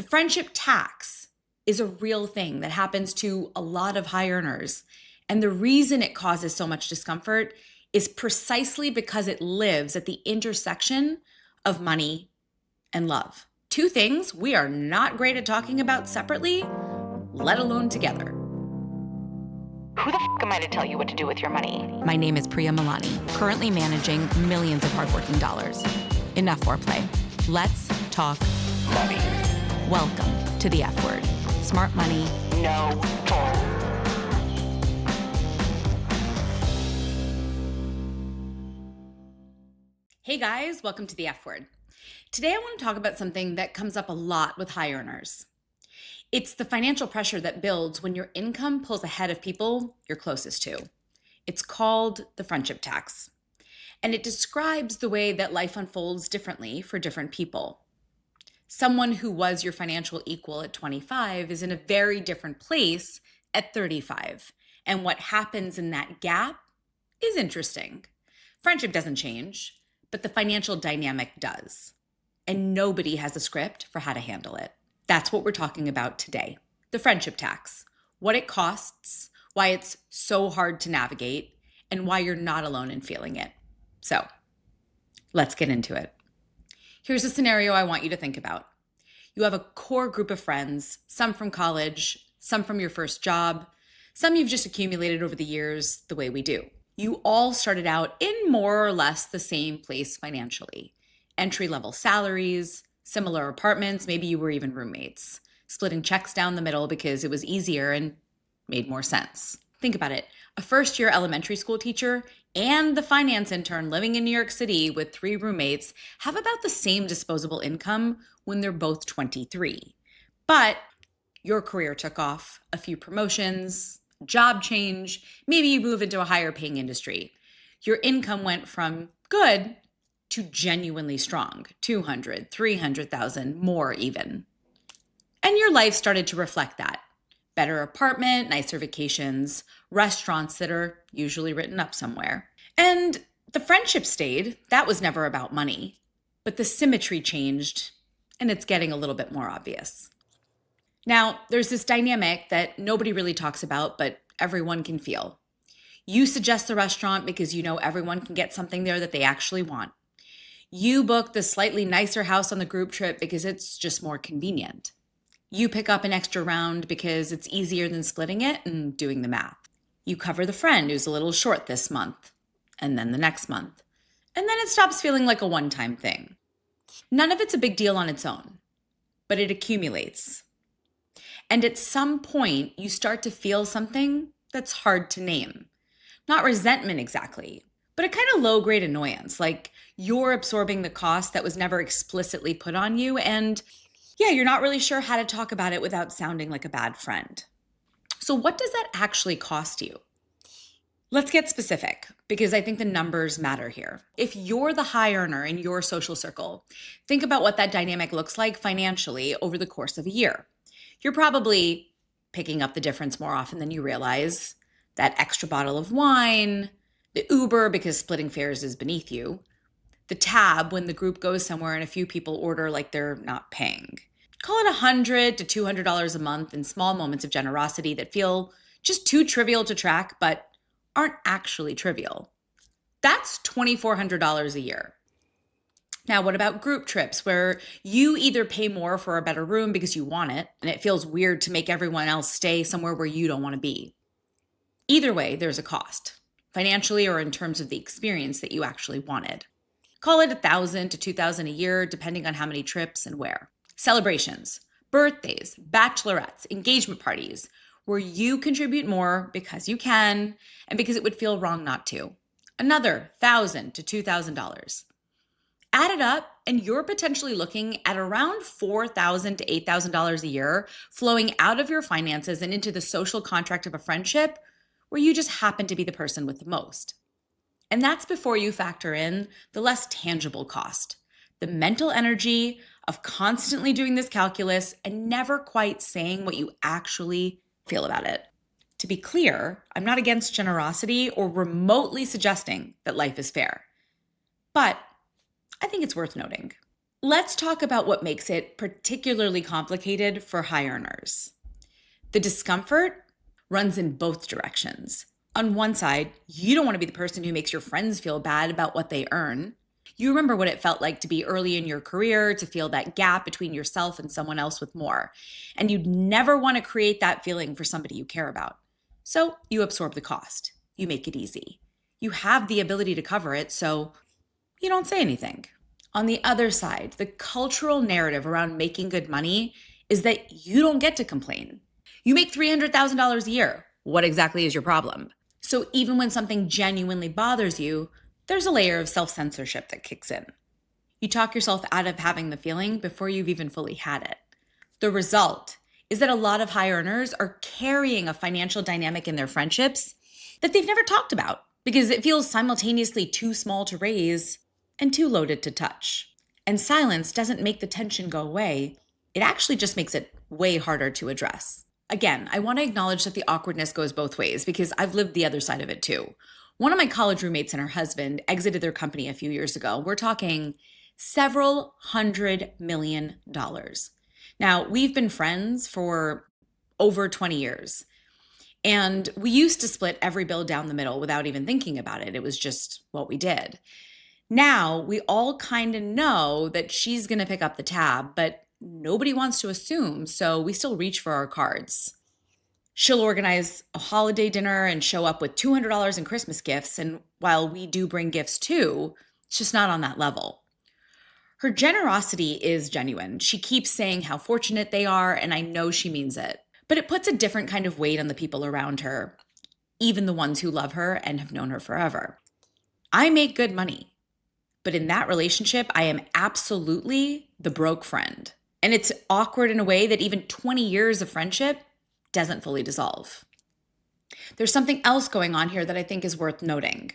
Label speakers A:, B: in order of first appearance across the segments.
A: The friendship tax is a real thing that happens to a lot of high earners. And the reason it causes so much discomfort is precisely because it lives at the intersection of money and love. Two things we are not great at talking about separately, let alone together.
B: Who the f*** am I to tell you what to do with your money?
C: My name is Priya Malani, currently managing millions of hardworking dollars. Enough foreplay. Let's talk
B: Money.
C: Welcome to the F word. Smart money.
B: No bull.
A: Hey guys, welcome to the F word. Today I want to talk about something that comes up a lot with high earners. It's the financial pressure that builds when your income pulls ahead of people you're closest to. It's called the friendship tax. And it describes the way that life unfolds differently for different people. Someone who was your financial equal at 25 is in a very different place at 35. And what happens in that gap is interesting. Friendship doesn't change, but the financial dynamic does. And nobody has a script for how to handle it. That's what we're talking about today. The friendship tax, what it costs, why it's so hard to navigate, and why you're not alone in feeling it. So let's get into it. Here's a scenario I want you to think about. You have a core group of friends, some from college, some from your first job, some you've just accumulated over the years the way we do. You all started out in more or less the same place financially. Entry-level salaries, similar apartments, maybe you were even roommates, splitting checks down the middle because it was easier and made more sense. Think about it. A first-year elementary school teacher and the finance intern living in New York City with 3 roommates have about the same disposable income when they're both 23. But your career took off, a few promotions, job change, maybe you move into a higher paying industry. Your income went from good to genuinely strong, 200, 300,000, more even. And your life started to reflect that. Better apartment, nicer vacations, restaurants that are usually written up somewhere. And the friendship stayed. That was never about money. But the symmetry changed, and it's getting a little bit more obvious. Now, there's this dynamic that nobody really talks about, but everyone can feel. You suggest the restaurant because you know everyone can get something there that they actually want. You book the slightly nicer house on the group trip because it's just more convenient. You pick up an extra round because it's easier than splitting it and doing the math. You cover the friend who's a little short this month, and then the next month. And then it stops feeling like a one-time thing. None of it's a big deal on its own, but it accumulates. And at some point, you start to feel something that's hard to name. Not resentment exactly, but a kind of low-grade annoyance, like you're absorbing the cost that was never explicitly put on you, and yeah, you're not really sure how to talk about it without sounding like a bad friend. So what does that actually cost you? Let's get specific, because I think the numbers matter here. If you're the high earner in your social circle, think about what that dynamic looks like financially over the course of a year. You're probably picking up the difference more often than you realize. That extra bottle of wine, the Uber because splitting fares is beneath you, the tab when the group goes somewhere and a few people order like they're not paying. Call it $100 to $200 a month in small moments of generosity that feel just too trivial to track, but aren't actually trivial. That's $2,400 a year. Now, what about group trips where you either pay more for a better room because you want it, and it feels weird to make everyone else stay somewhere where you don't want to be? Either way, there's a cost, financially or in terms of the experience that you actually wanted. Call it $1,000 to $2,000 a year, depending on how many trips and where. Celebrations, birthdays, bachelorettes, engagement parties, where you contribute more because you can and because it would feel wrong not to. Another $1,000 to $2,000. Add it up, and you're potentially looking at around $4,000 to $8,000 a year flowing out of your finances and into the social contract of a friendship where you just happen to be the person with the most. And that's before you factor in the less tangible cost, the mental energy of constantly doing this calculus and never quite saying what you actually feel about it. To be clear, I'm not against generosity or remotely suggesting that life is fair. But I think it's worth noting. Let's talk about what makes it particularly complicated for high earners. The discomfort runs in both directions. On one side, you don't want to be the person who makes your friends feel bad about what they earn. You remember what it felt like to be early in your career, to feel that gap between yourself and someone else with more. And you'd never want to create that feeling for somebody you care about. So you absorb the cost. You make it easy. You have the ability to cover it, so you don't say anything. On the other side, the cultural narrative around making good money is that you don't get to complain. You make $300,000 a year. What exactly is your problem? So even when something genuinely bothers you, there's a layer of self-censorship that kicks in. You talk yourself out of having the feeling before you've even fully had it. The result is that a lot of high earners are carrying a financial dynamic in their friendships that they've never talked about because it feels simultaneously too small to raise and too loaded to touch. And silence doesn't make the tension go away. It actually just makes it way harder to address. Again, I want to acknowledge that the awkwardness goes both ways because I've lived the other side of it too. One of my college roommates and her husband exited their company a few years ago. We're talking several $100 million. Now, we've been friends for over 20 years. And we used to split every bill down the middle without even thinking about it. It was just what we did. Now, we all kind of know that she's going to pick up the tab, but nobody wants to assume, so we still reach for our cards. She'll organize a holiday dinner and show up with $200 in Christmas gifts, and while we do bring gifts too, it's just not on that level. Her generosity is genuine. She keeps saying how fortunate they are, and I know she means it. But it puts a different kind of weight on the people around her, even the ones who love her and have known her forever. I make good money, but in that relationship, I am absolutely the broke friend. And it's awkward in a way that even 20 years of friendship doesn't fully dissolve. There's something else going on here that I think is worth noting.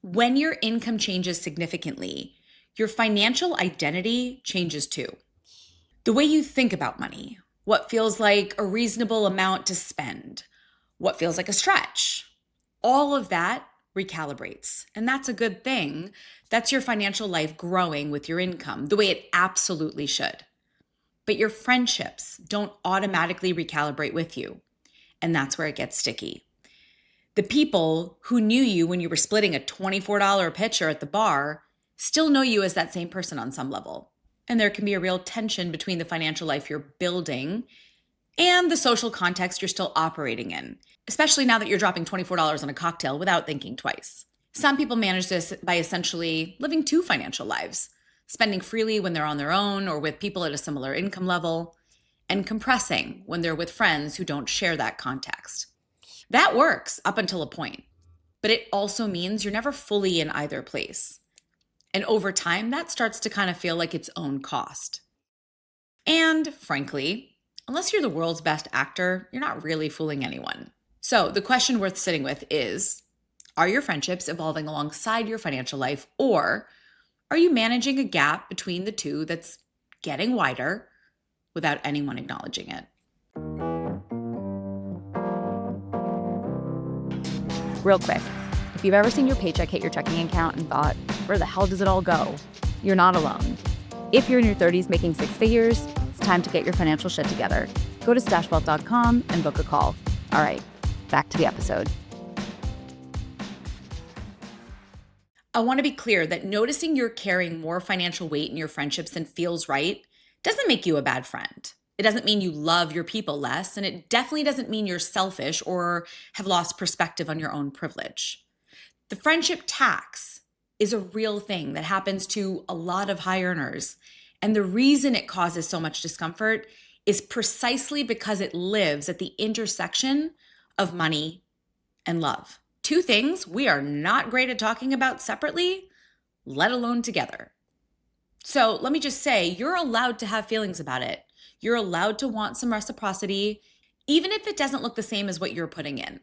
A: When your income changes significantly, your financial identity changes too. The way you think about money, what feels like a reasonable amount to spend, what feels like a stretch, all of that recalibrates. And that's a good thing. That's your financial life growing with your income, the way it absolutely should. But your friendships don't automatically recalibrate with you. And that's where it gets sticky. The people who knew you when you were splitting a $24 pitcher at the bar still know you as that same person on some level. And there can be a real tension between the financial life you're building and the social context you're still operating in, especially now that you're dropping $24 on a cocktail without thinking twice. Some people manage this by essentially living two financial lives, spending freely when they're on their own or with people at a similar income level, and compressing when they're with friends who don't share that context. That works up until a point, but it also means you're never fully in either place. And over time, that starts to kind of feel like its own cost. And frankly, unless you're the world's best actor, you're not really fooling anyone. So the question worth sitting with is, are your friendships evolving alongside your financial life, or are you managing a gap between the two that's getting wider without anyone acknowledging it?
D: Real quick, if you've ever seen your paycheck hit your checking account and thought, where the hell does it all go? You're not alone. If you're in your 30s making six figures, it's time to get your financial shit together. Go to stashwealth.com and book a call. All right, back to the episode.
A: I want to be clear that noticing you're carrying more financial weight in your friendships than feels right doesn't make you a bad friend. It doesn't mean you love your people less, and it definitely doesn't mean you're selfish or have lost perspective on your own privilege. The friendship tax is a real thing that happens to a lot of high earners, and the reason it causes so much discomfort is precisely because it lives at the intersection of money and love. Two things we are not great at talking about separately, let alone together. So let me just say, you're allowed to have feelings about it. You're allowed to want some reciprocity, even if it doesn't look the same as what you're putting in.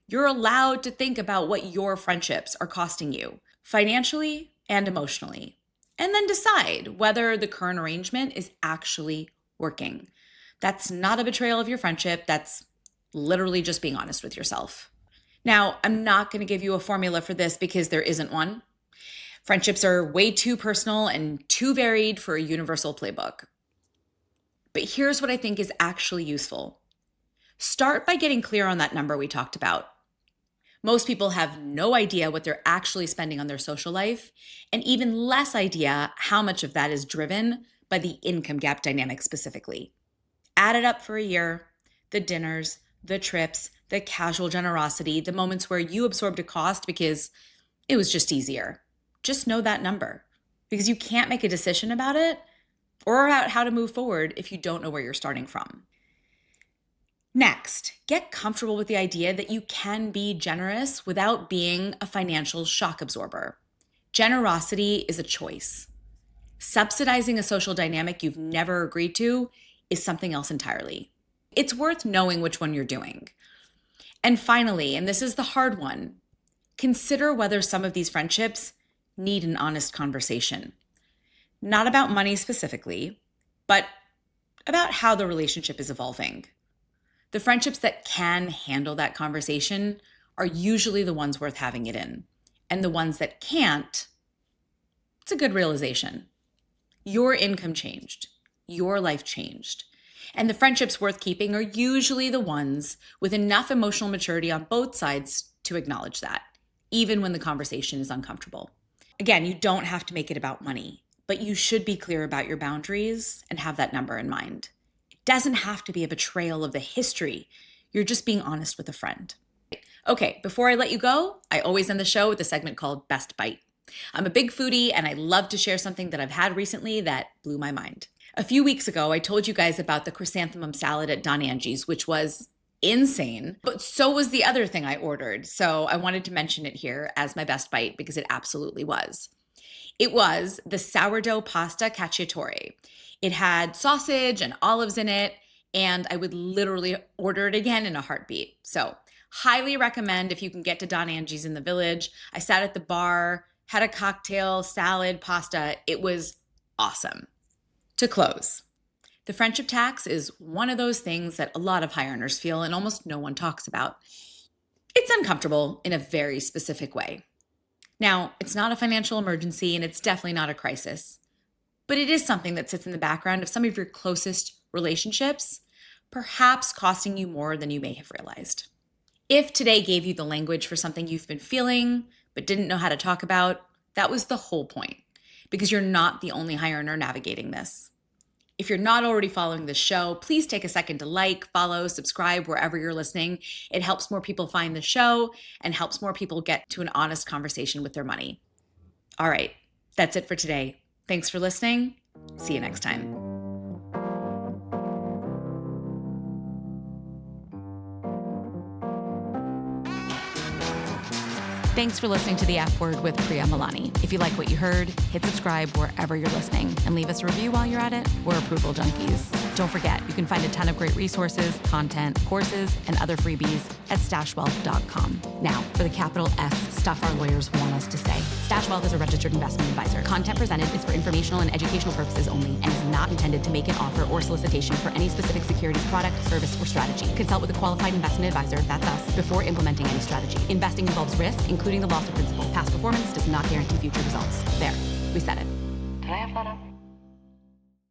A: You're allowed to think about what your friendships are costing you, financially and emotionally, and then decide whether the current arrangement is actually working. That's not a betrayal of your friendship. That's literally just being honest with yourself. Now, I'm not going to give you a formula for this because there isn't one, Friendships are way too personal and too varied for a universal playbook. But here's what I think is actually useful. Start by getting clear on that number we talked about. Most people have no idea what they're actually spending on their social life, and even less idea how much of that is driven by the income gap dynamic specifically. Add it up for a year, the dinners, the trips, the casual generosity, the moments where you absorbed a cost because it was just easier. Just know that number, because you can't make a decision about it or about how to move forward if you don't know where you're starting from. Next, get comfortable with the idea that you can be generous without being a financial shock absorber. Generosity is a choice. Subsidizing a social dynamic you've never agreed to is something else entirely. It's worth knowing which one you're doing. And finally, and this is the hard one, consider whether some of these friendships need an honest conversation. Not about money specifically, but about how the relationship is evolving. The friendships that can handle that conversation are usually the ones worth having it in. And the ones that can't, it's a good realization. Your income changed. Your life changed. And the friendships worth keeping are usually the ones with enough emotional maturity on both sides to acknowledge that, even when the conversation is uncomfortable. Again, you don't have to make it about money, but you should be clear about your boundaries and have that number in mind. Doesn't have to be a betrayal of the history. You're just being honest with a friend. Okay, before I let you go, I always end the show with a segment called Best Bite. I'm a big foodie and I love to share something that I've had recently that blew my mind. A few weeks ago, I told you guys about the chrysanthemum salad at Don Angie's, which was insane, but so was the other thing I ordered. So I wanted to mention it here as my best bite because it absolutely was. It was the sourdough pasta cacciatore. It had sausage and olives in it, and I would literally order it again in a heartbeat. So highly recommend if you can get to Don Angie's in the Village. I sat at the bar, had a cocktail, salad, pasta. It was awesome. To close, the friendship tax is one of those things that a lot of high earners feel and almost no one talks about. It's uncomfortable in a very specific way. Now, it's not a financial emergency and it's definitely not a crisis. But it is something that sits in the background of some of your closest relationships, perhaps costing you more than you may have realized. If today gave you the language for something you've been feeling but didn't know how to talk about, that was the whole point, because you're not the only high earner navigating this. If you're not already following this show, please take a second to like, follow, subscribe wherever you're listening. It helps more people find the show and helps more people get to an honest conversation with their money. All right, that's it for today. Thanks for listening. See you next time.
C: Thanks for listening to The F Word with Priya Malani. If you like what you heard, hit subscribe wherever you're listening and leave us a review while you're at it. We're approval junkies. Don't forget, you can find a ton of great resources, content, courses, and other freebies at stashwealth.com. Now, for the capital S stuff our lawyers want us to say. Stash Wealth is a registered investment advisor. Content presented is for informational and educational purposes only and is not intended to make an offer or solicitation for any specific securities, product, service, or strategy. Consult with a qualified investment advisor, that's us, before implementing any strategy. Investing involves risk, including the loss of principal. Past performance does not guarantee future results. There, we said it.
B: Did I have that up?